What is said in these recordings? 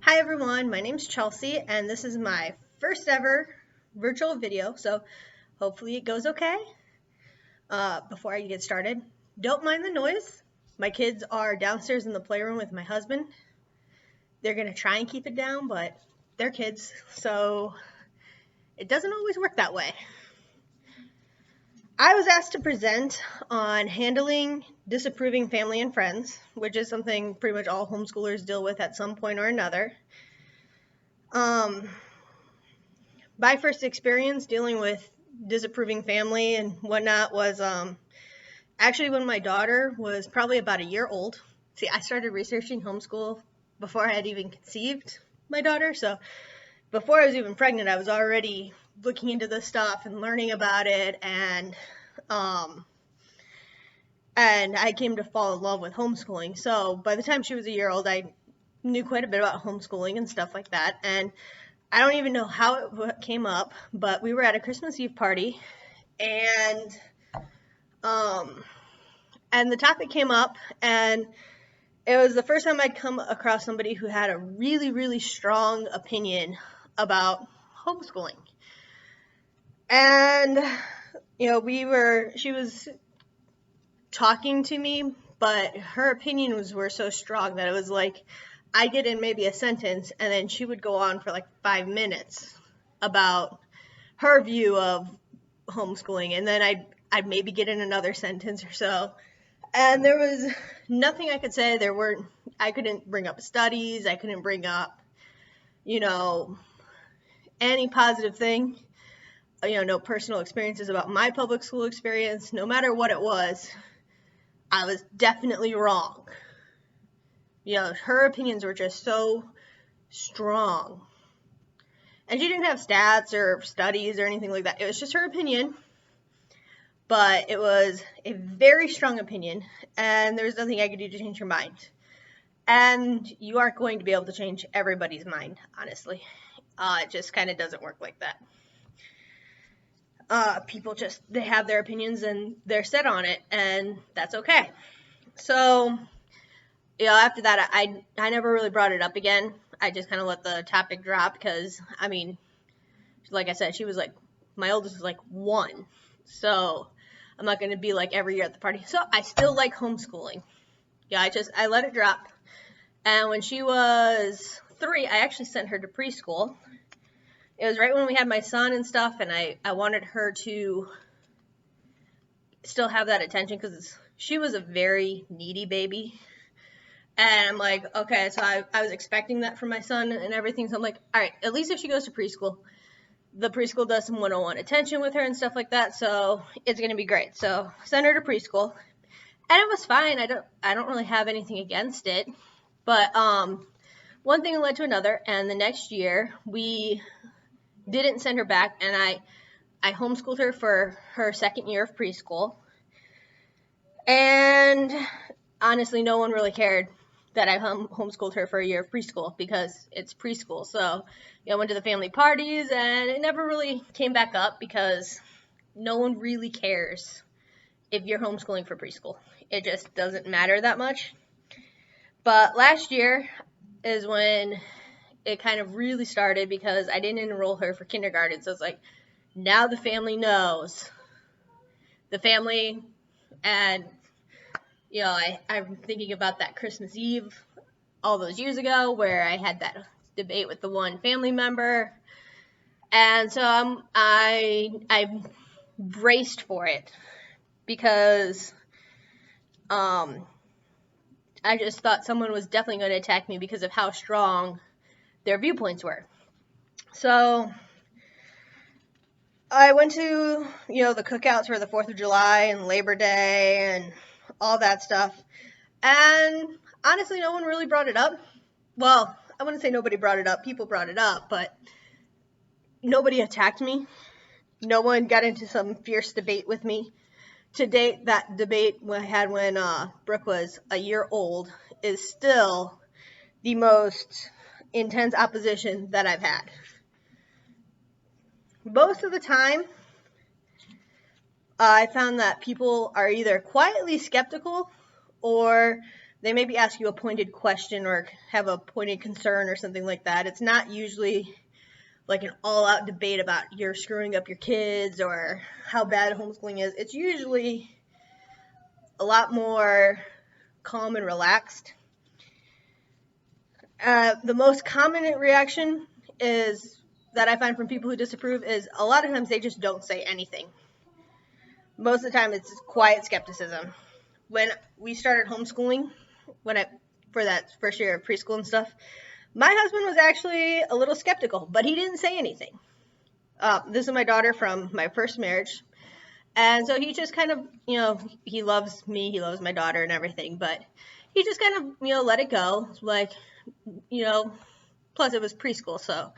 Hi everyone, my name's Chelsea and this is my first ever virtual video, so hopefully it goes okay. Before I get started, don't mind the noise. My kids are downstairs in the playroom with my husband. They're going to try and keep it down, but they're kids, so it doesn't always work that way. I was asked to present on handling disapproving family and friends, which is something pretty much all homeschoolers deal with at some point or another. My first experience dealing with disapproving family and whatnot was actually when my daughter was probably about a year old. See, I started researching homeschool before I had even conceived my daughter, so before I was even pregnant, I was already looking into this stuff and learning about it, and I came to fall in love with homeschooling. So by the time she was a year old, I knew quite a bit about homeschooling and stuff like that, and I don't even know how it came up, but we were at a Christmas Eve party, and the topic came up, and it was the first time I'd come across somebody who had a really, really strong opinion about homeschooling. And, she was talking to me, but her opinions were so strong that it was like, I get in maybe a sentence, and then she would go on for like 5 minutes about her view of homeschooling, and then I'd maybe get in another sentence or so, and there was nothing I could say. I couldn't bring up studies, I couldn't bring up, any positive thing, no personal experiences about my public school experience. No matter what it was, I was definitely wrong. Her opinions were just so strong. And she didn't have stats or studies or anything like that. It was just her opinion. But it was a very strong opinion, and there was nothing I could do to change her mind. And you aren't going to be able to change everybody's mind, honestly. It just kind of doesn't work like that. People they have their opinions and they're set on it, and that's okay. So, after that, I never really brought it up again. I just kind of let the topic drop because, like I said, my oldest was like 1. So I'm not going to be like every year at the party. So I still like homeschooling. I let it drop. And when she was 3, I actually sent her to preschool. It was right when we had my son and stuff, and I wanted her to still have that attention because she was a very needy baby. And I'm like, okay, so I was expecting that from my son and everything. So I'm like, all right, at least if she goes to preschool, the preschool does some one-on-one attention with her and stuff like that, so it's going to be great. So sent her to preschool, and it was fine. I don't really have anything against it, but one thing led to another, and the next year we didn't send her back, and I homeschooled her for her second year of preschool, and honestly, no one really cared that I homeschooled her for a year of preschool because it's preschool. So I went to the family parties, and it never really came back up because no one really cares if you're homeschooling for preschool. It just doesn't matter that much. But last year is when it kind of really started because I didn't enroll her for kindergarten. So it's like, now the family knows. The family, and I'm thinking about that Christmas Eve all those years ago where I had that debate with the one family member, and so I braced for it because I just thought someone was definitely going to attack me because of how strong their viewpoints were. So I went to the cookouts for the 4th of July and Labor Day and all that stuff, and honestly, no one really brought it up. Well, I wouldn't say nobody brought it up. People brought it up, but nobody attacked me. No one got into some fierce debate with me. To date, that debate I had when Brooke was a year old is still the most intense opposition that I've had. Most of the time, I found that people are either quietly skeptical or they maybe ask you a pointed question or have a pointed concern or something like that. It's not usually like an all-out debate about you're screwing up your kids or how bad homeschooling is. It's usually a lot more calm and relaxed. The most common reaction is that I find from people who disapprove is a lot of times they just don't say anything. Most of the time it's quiet skepticism. When we started homeschooling, for that first year of preschool and stuff, my husband was actually a little skeptical, but he didn't say anything. This is my daughter from my first marriage. And so he just kind of, he loves me, he loves my daughter and everything, but he just kind of, let it go. Like, plus it was preschool, so,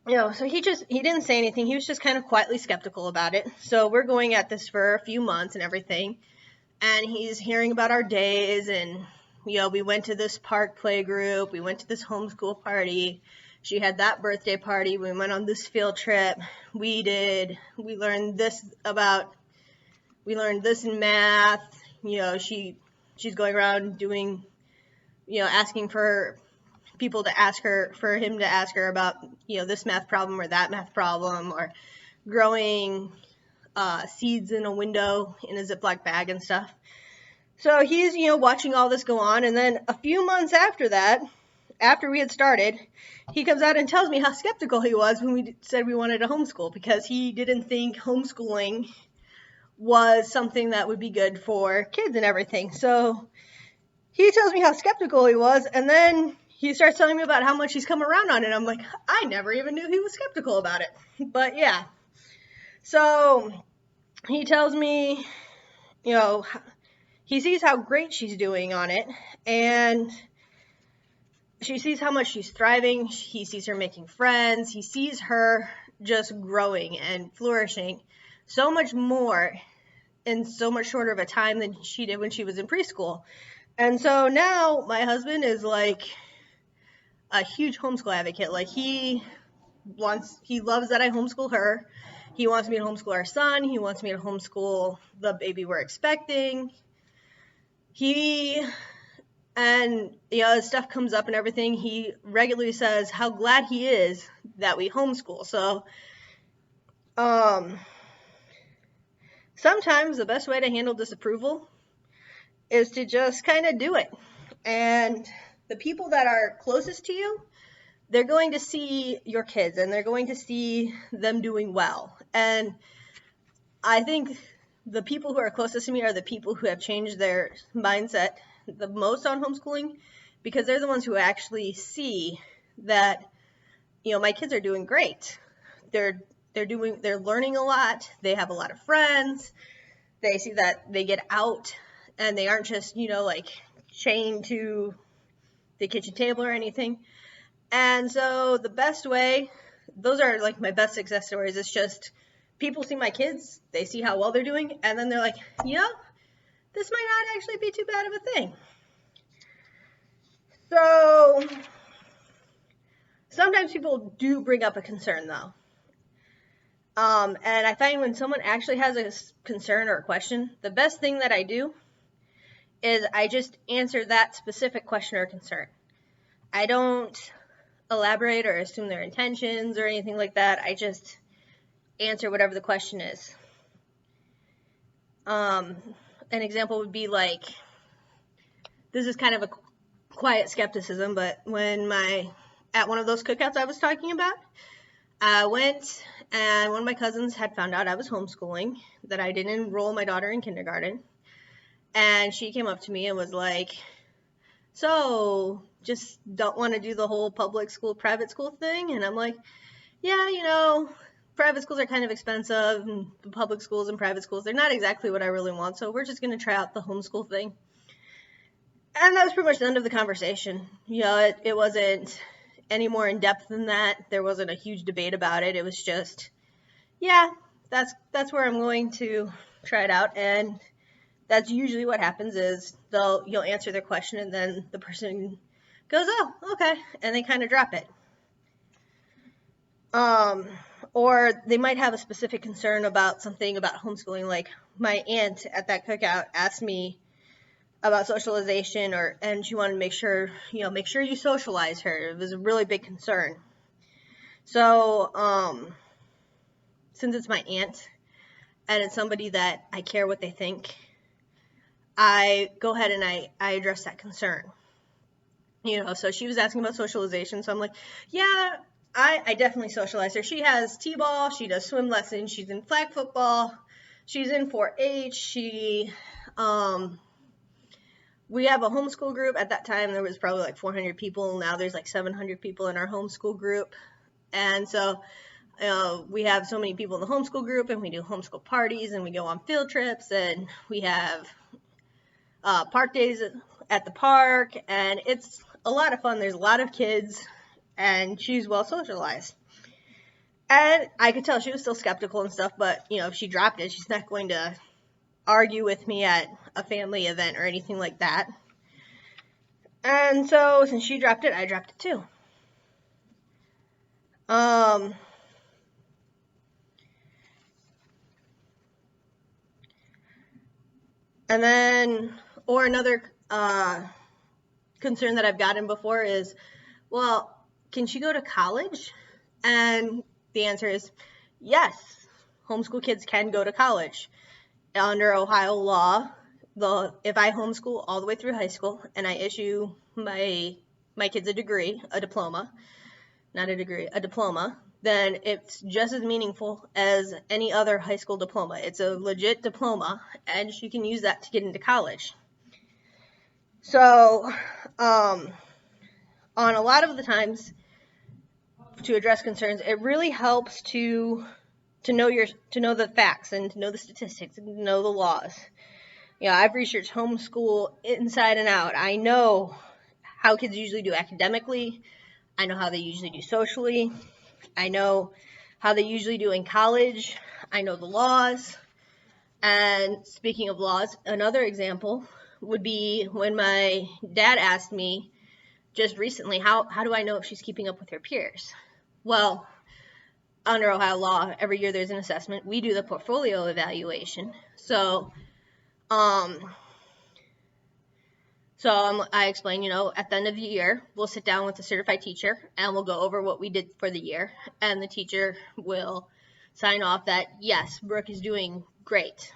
so he didn't say anything. He was just kind of quietly skeptical about it. So we're going at this for a few months and everything. And he's hearing about our days and, we went to this park play group. We went to this homeschool party. She had that birthday party. We went on this field trip. We learned this in math. She's going around doing, asking for people to ask her, for him to ask her about, this math problem or that math problem, or growing seeds in a window in a Ziploc bag and stuff. So he's, watching all this go on. And then a few months after that, after we had started, he comes out and tells me how skeptical he was when we said we wanted to homeschool, because he didn't think homeschooling was something that would be good for kids and everything. So he tells me how skeptical he was, and then he starts telling me about how much he's come around on it. I'm like, I never even knew he was skeptical about it. But yeah. So he tells me, he sees how great she's doing on it, and she sees how much she's thriving. He sees her making friends. He sees her just growing and flourishing so much more in so much shorter of a time than she did when she was in preschool. And so now my husband is like a huge homeschool advocate. Like he loves that I homeschool her. He wants me to homeschool our son. He wants me to homeschool the baby we're expecting. As stuff comes up and everything, he regularly says how glad he is that we homeschool. So, sometimes the best way to handle disapproval is to just kind of do it. And the people that are closest to you, they're going to see your kids and they're going to see them doing well. And I think the people who are closest to me are the people who have changed their mindset the most on homeschooling, because they're the ones who actually see that, my kids are doing great. They're learning a lot. They have a lot of friends. They see that they get out and they aren't just, chained to the kitchen table or anything. And so the best way, those are like my best success stories. It's just people see my kids, they see how well they're doing, and then they're like, this might not actually be too bad of a thing. So sometimes people do bring up a concern though. And I find when someone actually has a concern or a question, the best thing that I do is I just answer that specific question or concern. I don't elaborate or assume their intentions or anything like that. I just answer whatever the question is. An example would be like, this is kind of a quiet skepticism, but at one of those cookouts I was talking about, I went and one of my cousins had found out I was homeschooling, that I didn't enroll my daughter in kindergarten. And she came up to me and was like, so just don't want to do the whole public school, private school thing? And I'm like, yeah, private schools are kind of expensive, and the public schools and private schools, they're not exactly what I really want, so we're just going to try out the homeschool thing. And that was pretty much the end of the conversation. It wasn't any more in depth than that. There wasn't a huge debate about it. It was just, that's where I'm going to try it out. And that's usually what happens is you'll answer their question and then the person goes, oh, okay, and they kind of drop it. Or they might have a specific concern about something about homeschooling. Like my aunt at that cookout asked me about socialization, and she wanted to make sure you socialize her. It was a really big concern. So, since it's my aunt and it's somebody that I care what they think, I go ahead and I address that concern. So she was asking about socialization, so I'm like, yeah, I definitely socialize her. She has t-ball, she does swim lessons, she's in flag football, she's in 4-H, we have a homeschool group. At that time, there was probably like 400 people. Now there's like 700 people in our homeschool group. And so we have so many people in the homeschool group, and we do homeschool parties, and we go on field trips, and we have park days at the park, and it's a lot of fun. There's a lot of kids, and she's well socialized. And I could tell she was still skeptical and stuff, but, if she dropped it, she's not going to argue with me at a family event or anything like that. And so since she dropped it, I dropped it too. And then, or another concern that I've gotten before is, well, can she go to college? And the answer is yes. Homeschool kids can go to college. Under Ohio law, if I homeschool all the way through high school and I issue my kids a diploma, then it's just as meaningful as any other high school diploma. It's a legit diploma, and she can use that to get into college. So, on a lot of the times, to address concerns, it really helps to know the facts and to know the statistics and to know the laws. I've researched homeschool inside and out. I know how kids usually do academically. I know how they usually do socially. I know how they usually do in college. I know the laws. And speaking of laws, another example would be when my dad asked me just recently, how do I know if she's keeping up with her peers? Well, under Ohio law, every year there's an assessment. We do the portfolio evaluation. So I explain, at the end of the year, we'll sit down with the certified teacher and we'll go over what we did for the year. And the teacher will sign off that, yes, Brooke is doing great.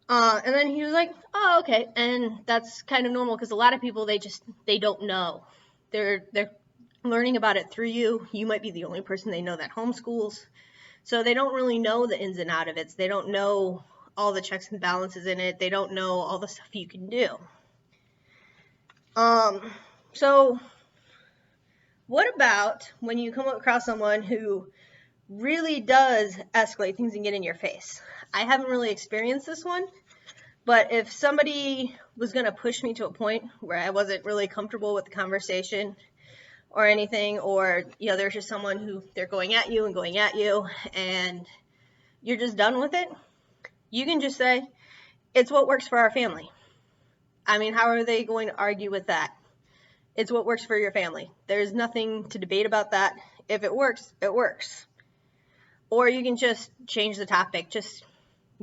And then he was like, oh, okay. And that's kind of normal because a lot of people, they don't know. They're learning about it through you. You might be the only person they know that homeschools. So they don't really know the ins and outs of it. They don't know all the checks and balances in it. They don't know all the stuff you can do. So what about when you come across someone who really does escalate things and get in your face? I haven't really experienced this one, but if somebody was going to push me to a point where I wasn't really comfortable with the conversation or anything, or, there's just someone who they're going at you and you're just done with it, you can just say, it's what works for our family. I mean, how are they going to argue with that? It's what works for your family. There's nothing to debate about that. If it works, it works. Or you can just change the topic. Just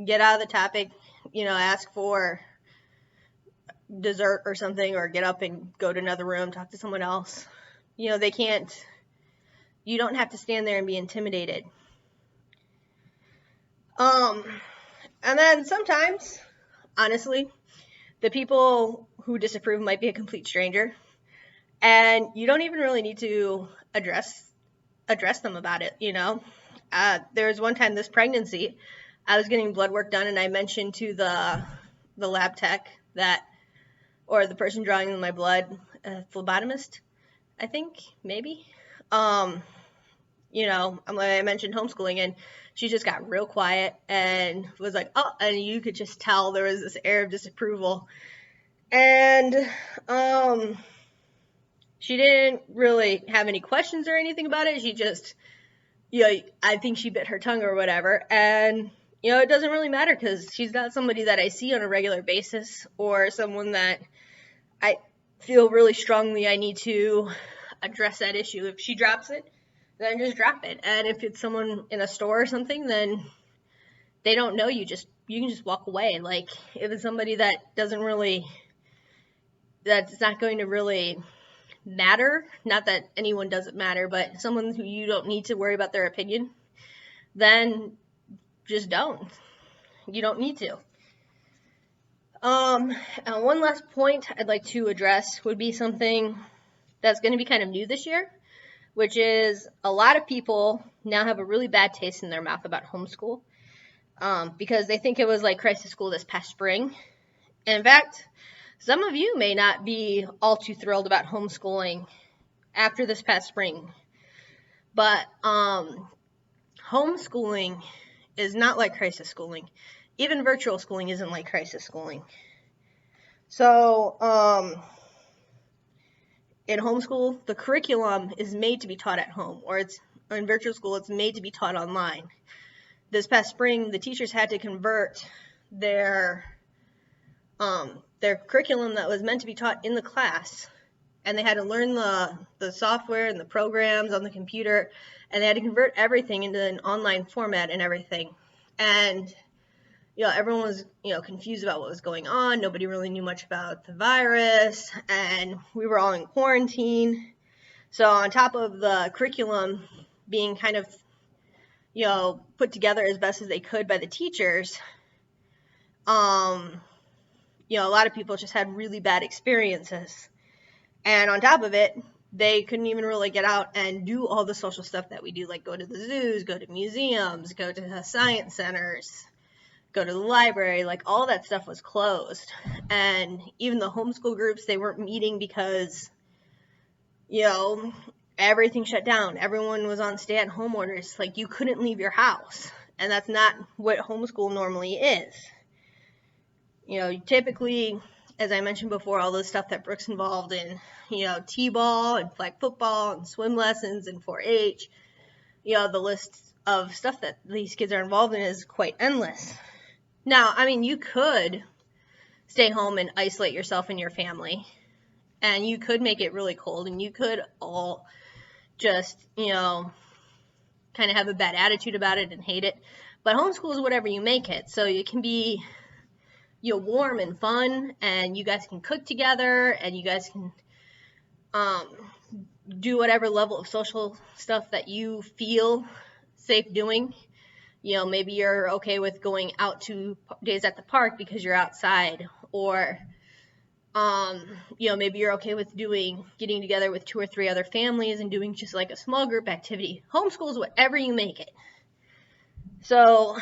get out of the topic, ask for dessert or something, or get up and go to another room, talk to someone else. You don't have to stand there and be intimidated. And then sometimes, honestly, the people who disapprove might be a complete stranger, and you don't even really need to address them about it, There was one time this pregnancy, I was getting blood work done, and I mentioned to the lab tech or the person drawing my blood, phlebotomist, I think, maybe, I mentioned homeschooling, and she just got real quiet and was like, oh, and you could just tell there was this air of disapproval. And she didn't really have any questions or anything about it. She just, I think she bit her tongue or whatever. And, it doesn't really matter because she's not somebody that I see on a regular basis or someone that I feel really strongly I need to address that issue. If she drops it, then just drop it. And if it's someone in a store or something, then they don't know you, just you can just walk away. Like, if it's somebody that doesn't really, that's not going to really matter, not that anyone doesn't matter, but someone who you don't need to worry about their opinion, then just don't. You don't need to. And one last point I'd like to address would be something that's going to be kind of new this year, which is a lot of people now have a really bad taste in their mouth about homeschool, because they think it was like crisis school this past spring. And in fact, some of you may not be all too thrilled about homeschooling after this past spring, but homeschooling is not like crisis schooling. Even virtual schooling isn't like crisis schooling. So, in homeschool, the curriculum is made to be taught at home, or in virtual school, it's made to be taught online. This past spring, the teachers had to convert their curriculum that was meant to be taught in the class, and they had to learn the software and the programs on the computer, and they had to convert everything into an online format and everything. And everyone was, confused about what was going on. Nobody really knew much about the virus, and we were all in quarantine. So on top of the curriculum being kind of, put together as best as they could by the teachers, a lot of people just had really bad experiences. And on top of it, they couldn't even really get out and do all the social stuff that we do, like go to the zoos, go to museums, go to the science centers, go to the library. Like, all that stuff was closed. And even the homeschool groups, they weren't meeting because, everything shut down. Everyone was on stay-at-home orders. Like, you couldn't leave your house. And that's not what homeschool normally is. Typically, as I mentioned before, all the stuff that Brooke's involved in, t-ball and flag football and swim lessons and 4-H, the list of stuff that these kids are involved in is quite endless. Now, you could stay home and isolate yourself and your family, and you could make it really cold, and you could all just, kind of have a bad attitude about it and hate it. But homeschool is whatever you make it, so it can be, warm and fun, and you guys can cook together, and you guys can do whatever level of social stuff that you feel safe doing. Maybe you're okay with going out 2 days at the park because you're outside, or, maybe you're okay with getting together with 2 or 3 other families and doing just like a small group activity. Homeschool is whatever you make it. So,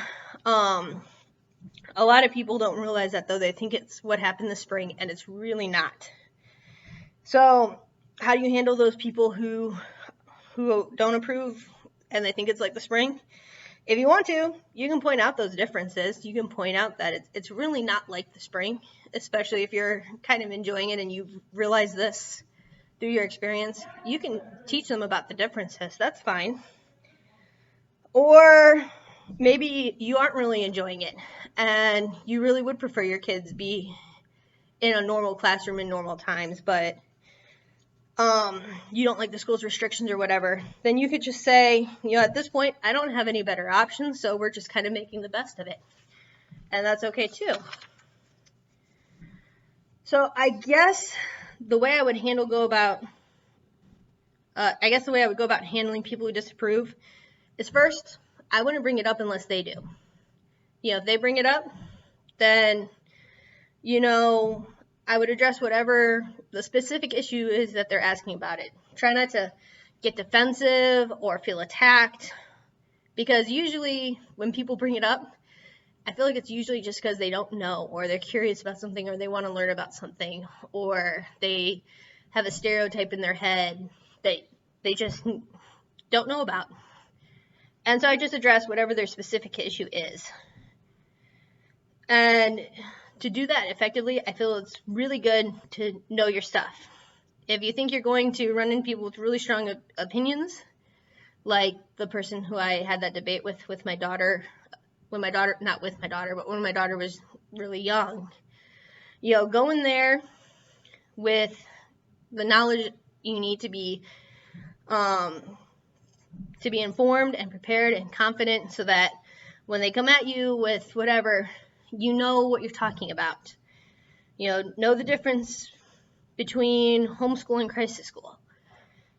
a lot of people don't realize that, though. They think it's what happened this spring, and it's really not. So, how do you handle those people who don't approve and they think it's like the spring? If you want to, you can point out those differences. You can point out that it's really not like the spring, especially if you're kind of enjoying it and you've realized this through your experience. You can teach them about the differences. That's fine. Or maybe you aren't really enjoying it and you really would prefer your kids be in a normal classroom in normal times, but you don't like the school's restrictions or whatever. Then you could just say, at this point, I don't have any better options, so we're just kind of making the best of it. And that's okay too. So I guess the way I would go about handling people who disapprove is, first, I wouldn't bring it up unless they do. If they bring it up, then, I would address whatever the specific issue is that they're asking about it. Try not to get defensive or feel attacked, because usually when people bring it up, I feel like it's usually just because they don't know, or they're curious about something, or they want to learn about something, or they have a stereotype in their head that they just don't know about. And so I just address whatever their specific issue is. And to do that effectively, I feel it's really good to know your stuff. If you think you're going to run into people with really strong opinions, like the person who I had that debate with my daughter, when my daughter was really young, go in there with the knowledge you need to be informed and prepared and confident, so that when they come at you with whatever you know what you're talking about. Know the difference between homeschool and crisis school.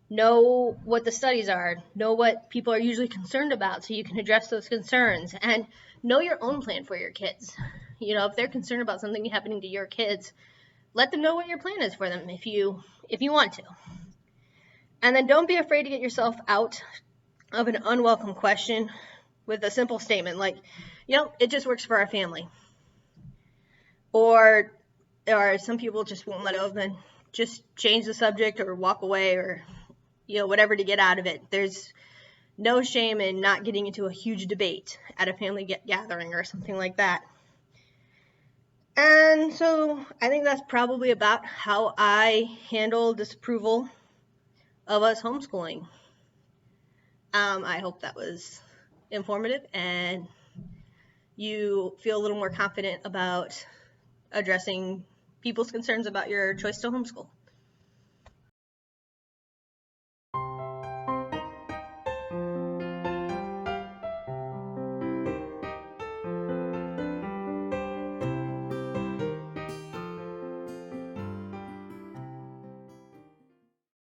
Know what the studies are. Know what people are usually concerned about so you can address those concerns. And know your own plan for your kids. If they're concerned about something happening to your kids, let them know what your plan is for them if you want to. And then don't be afraid to get yourself out of an unwelcome question with a simple statement like, it just works for our family. Or some people just won't let go, then just change the subject or walk away or, whatever to get out of it. There's no shame in not getting into a huge debate at a family gathering or something like that. And so I think that's probably about how I handle disapproval of us homeschooling. I hope that was informative and you feel a little more confident about addressing people's concerns about your choice to homeschool.